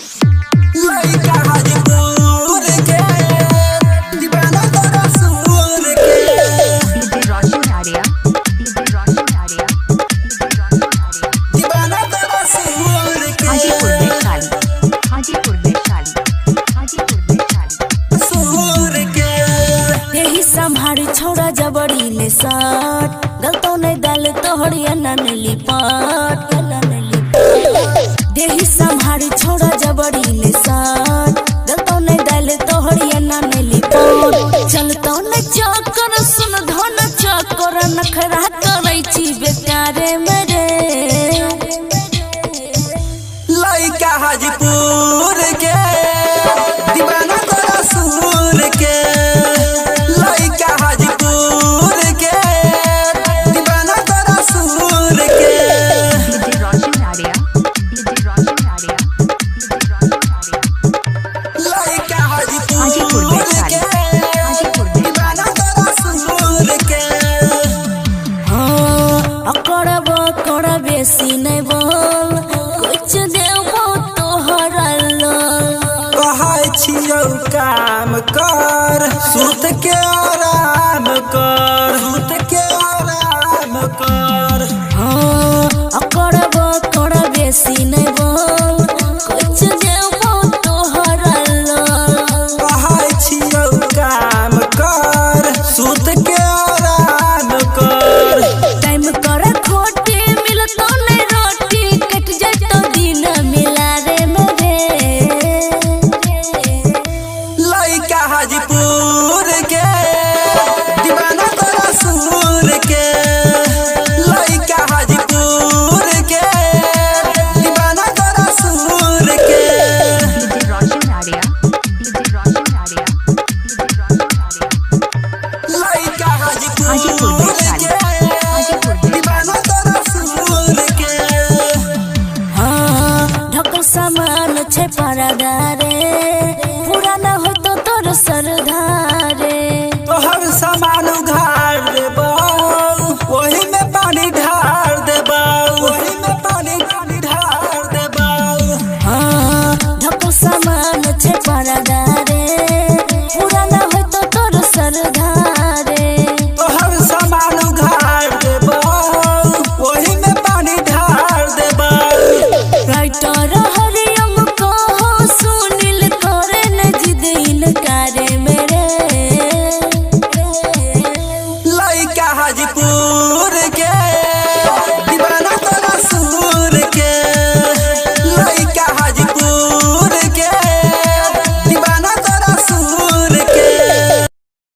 लइका हाजीपुर के दीवाना तोरा सुर के डीजे रोशन आर्या दीवाना तोरा सुर के हाजीपुर वैशाली सुर के यही संभारी छोड़ा जबड़ी ले साथ गलतो नहीं डाल तोहरिया ननली पाट देही संभारी छोड़ा जबड़ी ले साथ गलतो नहीं डाल तोहरिया ननली पाट चलतो न चक्कर सुन धन चक्कर नखरा करै छी बेकारे मेरे लइका हाजीपुर के दीवाना तोरा सुर के लइका हाजीपुर के दीवाना तोरा सुर के डीजे रोशन आर्या लइका हाजीपुर हाजीपुर वैशाली के दीवाना तोरा सुर के हाँ अकड़ बेसी नहीं बोल कुछ देबो तोहरा लोल कहै छियौ काम कर सुत के आराम कर सुत के आराम कर हाँ अकड़ बेसी नहीं बोल कुछ देबो तोहरा लोल कहै छियौ काम कर सुत के आराम कर टाइम कर खोटी मिलतो नहीं रोटी कट जतो दिन मिला रे मेरे लइका हाजीपुर के दीवाना तोरा सुर के लइका हाजीपुर के दीवाना तोरा सुर के डीजे रोशन आर्या लइका हाजीपुर हाजीपुर वैशाली के दीवाना तोरा सुर के हाँ ढकल सामान छे परदारे पूरा न हो तो तोर सरधारे तोहर सामान उघार देबौ ओही में पानी ढार देबौ ओही में पानी ढार देबौ हाँ ढकल सामान छे परदारे पूरा न हो तो तोर सरधारे तोहर सामान उघार देबौ ओही में पानी ढार देबौ राइटर